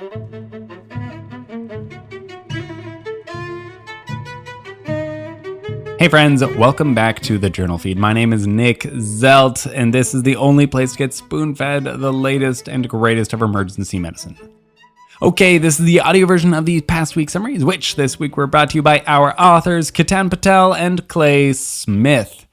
Hey friends, welcome back to the Journal Feed. My name is Nick Zelt, and this is the only place to get spoon-fed the latest and greatest of emergency medicine. Okay, this is the audio version of the past week's summaries, which this week were brought to you by our authors, Ketan Patel and Clay Smith.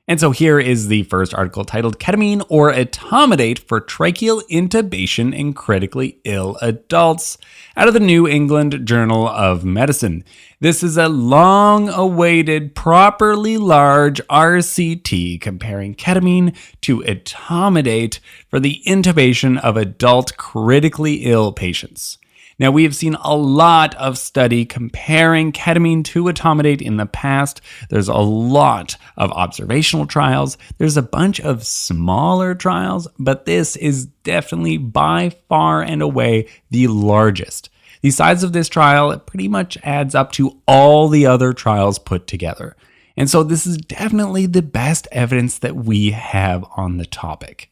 And so here is the first article titled Ketamine or Etomidate for Tracheal Intubation in Critically Ill Adults out of the New England Journal of Medicine. This is a long-awaited, properly large RCT comparing ketamine to etomidate for the intubation of adult critically ill patients. Now, we have seen a lot of study comparing ketamine to etomidate in the past. There's a lot of observational trials. There's a bunch of smaller trials, but this is definitely by far and away the largest. The size of this trial pretty much adds up to all the other trials put together. And so this is definitely the best evidence that we have on the topic.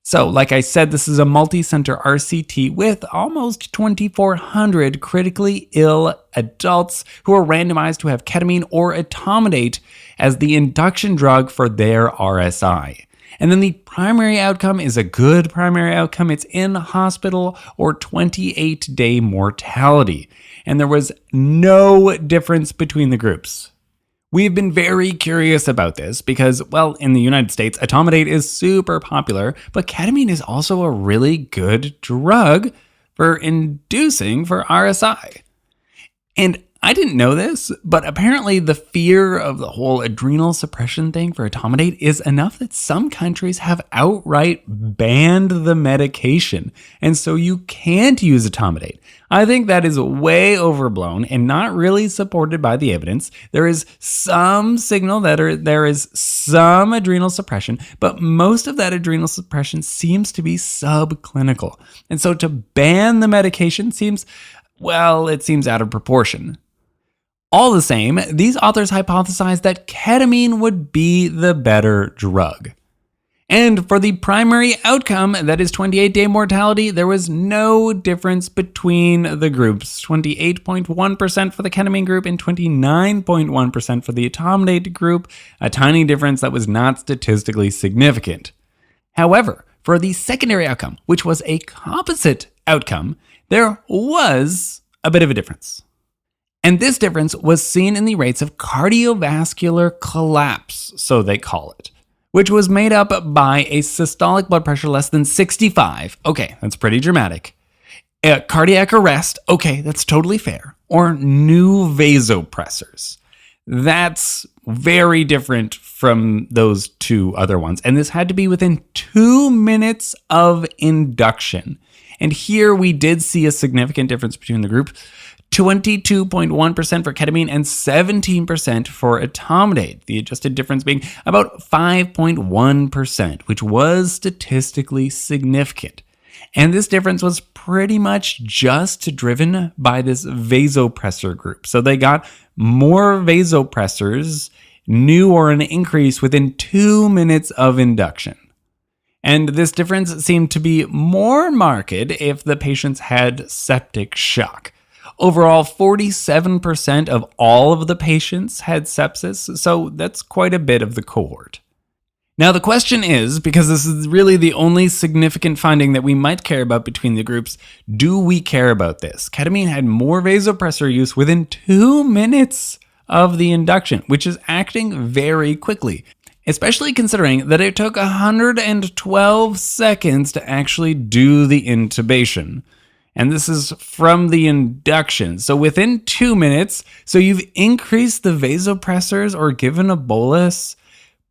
So, like I said, this is a multi-center RCT with almost 2,400 critically ill adults who are randomized to have ketamine or etomidate as the induction drug for their RSI. And then the primary outcome is a good primary outcome. It's in hospital or 28-day mortality. And there was no difference between the groups. We've been very curious about this because, well, in the United States, etomidate is super popular, but ketamine is also a really good drug for inducing for RSI. And I didn't know this, but apparently the fear of the whole adrenal suppression thing for etomidate is enough that some countries have outright banned the medication, and so you can't use etomidate. I think that is way overblown and not really supported by the evidence. There is some signal that there is some adrenal suppression, but most of that adrenal suppression seems to be subclinical. And so to ban the medication seems out of proportion. All the same, these authors hypothesized that ketamine would be the better drug. And for the primary outcome, that is 28-day mortality, there was no difference between the groups. 28.1% for the ketamine group and 29.1% for the etomidate group, a tiny difference that was not statistically significant. However, for the secondary outcome, which was a composite outcome, there was a bit of a difference. And this difference was seen in the rates of cardiovascular collapse, so they call it, which was made up by a systolic blood pressure less than 65. Okay, that's pretty dramatic. Cardiac arrest. Okay, that's totally fair. Or new vasopressors. That's very different from those two other ones. And this had to be within 2 minutes of induction. And here we did see a significant difference between the groups. 22.1% for ketamine and 17% for etomidate, the adjusted difference being about 5.1%, which was statistically significant. And this difference was pretty much just driven by this vasopressor group. So they got more vasopressors, new or an increase within 2 minutes of induction. And this difference seemed to be more marked if the patients had septic shock. Overall, 47% of all of the patients had sepsis, so that's quite a bit of the cohort. Now the question is, because this is really the only significant finding that we might care about between the groups, do we care about this? Ketamine had more vasopressor use within 2 minutes of the induction, which is acting very quickly, especially considering that it took 112 seconds to actually do the intubation. And this is from the induction. So within 2 minutes, so you've increased the vasopressors or given a bolus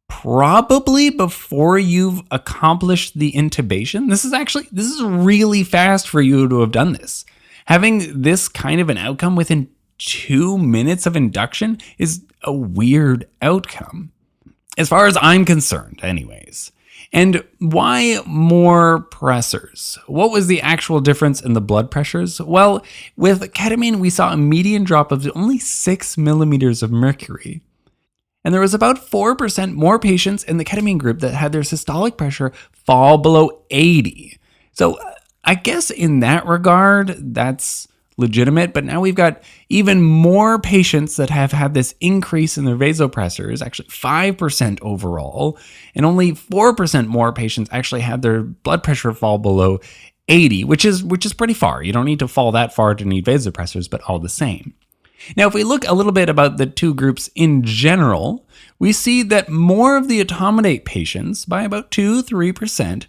probably before you've accomplished the intubation. This is really fast for you to have done this. Having this kind of an outcome within 2 minutes of induction is a weird outcome, as far as I'm concerned anyways. And why more pressors? What was the actual difference in the blood pressures? Well, with ketamine, we saw a median drop of only 6 millimeters of mercury. And there was about 4% more patients in the ketamine group that had their systolic pressure fall below 80. So I guess in that regard, that's legitimate, but now we've got even more patients that have had this increase in their vasopressors, actually 5% overall, and only 4% more patients actually had their blood pressure fall below 80, which is pretty far. You don't need to fall that far to need vasopressors, but all the same. Now, if we look a little bit about the two groups in general, we see that more of the Etomidate patients, by about 2-3%,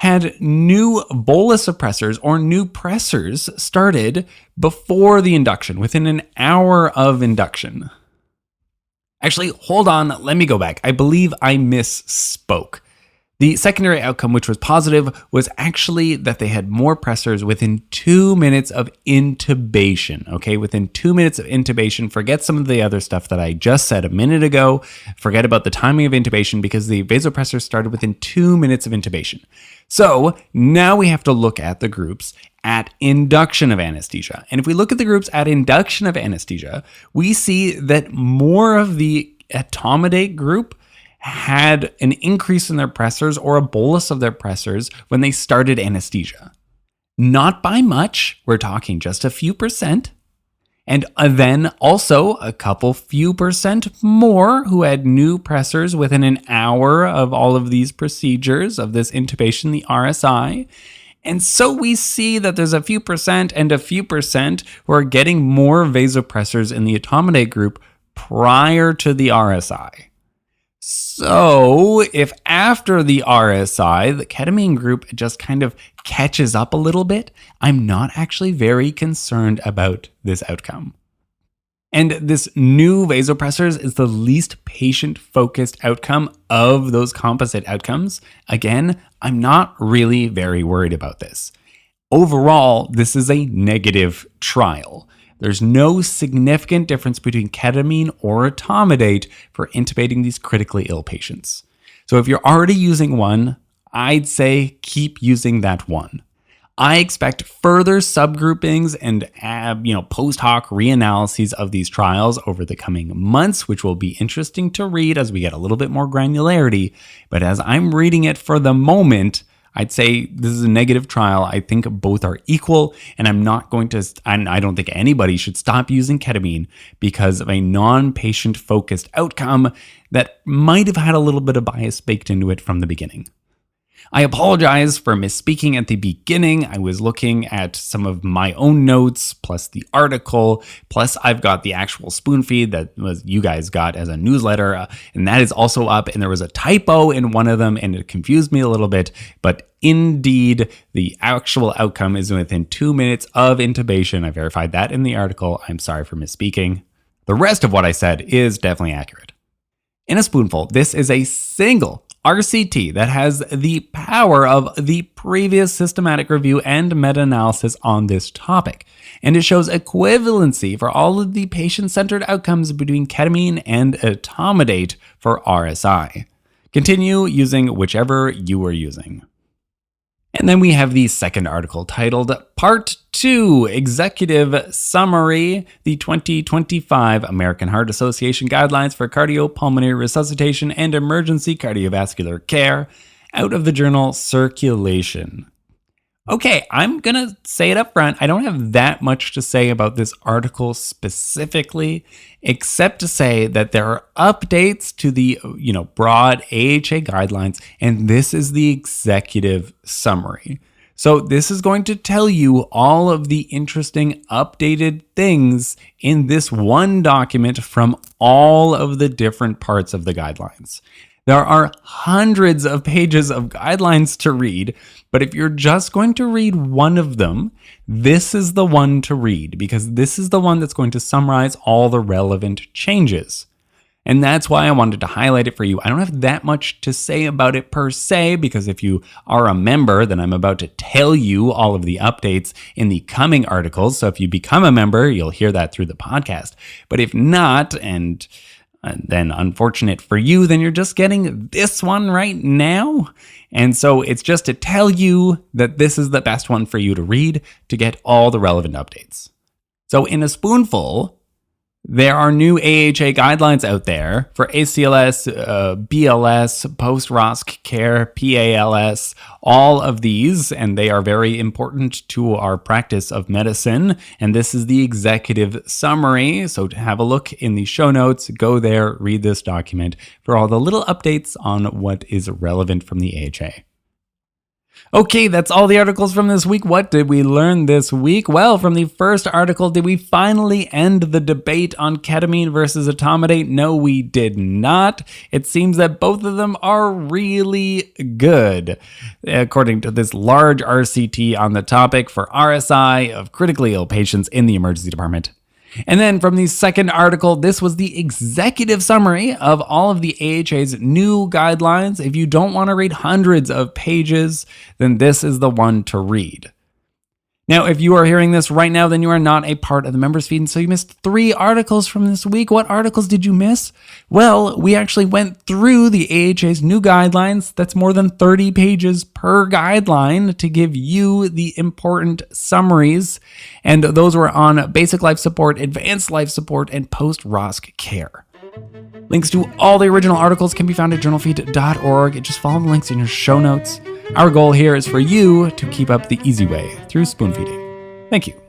had new bolus suppressors or new pressors started before the induction, within an hour of induction. Actually, hold on, let me go back. I believe I misspoke. The secondary outcome, which was positive, was actually that they had more pressors within 2 minutes of intubation. Okay, within 2 minutes of intubation, forget some of the other stuff that I just said a minute ago. Forget about the timing of intubation because the vasopressor started within 2 minutes of intubation. So now we have to look at the groups at induction of anesthesia. And if we look at the groups at induction of anesthesia, we see that more of the Etomidate group had an increase in their pressors or a bolus of their pressors when they started anesthesia. Not by much, we're talking just a few percent. And then also a couple few percent more who had new pressors within an hour of all of these procedures, of this intubation, the RSI. And so we see that there's a few percent and a few percent who are getting more vasopressors in the Etomidate group prior to the RSI. So if after the RSI, the ketamine group just kind of catches up a little bit, I'm not actually very concerned about this outcome. And this new vasopressors is the least patient-focused outcome of those composite outcomes. Again, I'm not really very worried about this. Overall, this is a negative trial. There's no significant difference between ketamine or Etomidate for intubating these critically ill patients. So if you're already using one, I'd say keep using that one. I expect further subgroupings and post hoc reanalyses of these trials over the coming months, which will be interesting to read as we get a little bit more granularity. But as I'm reading it for the moment, I'd say this is a negative trial. I think both are equal, and I don't think anybody should stop using ketamine because of a non-patient focused outcome that might have had a little bit of bias baked into it from the beginning. I apologize for misspeaking at the beginning. I was looking at some of my own notes, plus the article, plus I've got the actual spoon feed that you guys got as a newsletter, and that is also up, and there was a typo in one of them, and it confused me a little bit, but indeed, the actual outcome is within 2 minutes of intubation. I verified that in the article. I'm sorry for misspeaking. The rest of what I said is definitely accurate. In a spoonful, this is a single RCT that has the power of the previous systematic review and meta-analysis on this topic. And it shows equivalency for all of the patient-centered outcomes between ketamine and Etomidate for RSI. Continue using whichever you are using. And then we have the second article titled Part 2, Executive Summary, the 2025 American Heart Association Guidelines for Cardiopulmonary Resuscitation and Emergency Cardiovascular Care, out of the journal Circulation. Okay, I'm going to say it up front. I don't have that much to say about this article specifically, except to say that there are updates to the broad AHA guidelines, and this is the executive summary. So this is going to tell you all of the interesting updated things in this one document from all of the different parts of the guidelines. There are hundreds of pages of guidelines to read, but if you're just going to read one of them, this is the one to read because this is the one that's going to summarize all the relevant changes. And that's why I wanted to highlight it for you. I don't have that much to say about it per se, because if you are a member, then I'm about to tell you all of the updates in the coming articles. So if you become a member, you'll hear that through the podcast. But if not, and then unfortunate for you, then you're just getting this one right now. And so it's just to tell you that this is the best one for you to read to get all the relevant updates. So in a spoonful, There are new AHA guidelines out there for ACLS, BLS, post-ROSC care, PALS, all of these, and they are very important to our practice of medicine. And this is the executive summary. So to have a look in the show notes, go there, read this document for all the little updates on what is relevant from the AHA. Okay, that's all the articles from this week. What did we learn this week? Well, from the first article, did we finally end the debate on ketamine versus etomidate? No, we did not. It seems that both of them are really good. According to this large RCT on the topic for RSI of critically ill patients in the emergency department. And then from the second article, this was the executive summary of all of the AHA's new guidelines. If you don't want to read hundreds of pages, then this is the one to read. Now, if you are hearing this right now, then you are not a part of the members feed, and so you missed 3 articles from this week. What articles did you miss? Well, we actually went through the AHA's new guidelines. That's more than 30 pages per guideline to give you the important summaries, and those were on basic life support, advanced life support, and post-ROSC care. Links to all the original articles can be found at journalfeed.org. Just follow the links in your show notes. Our goal here is for you to keep up the easy way through spoon feeding. Thank you.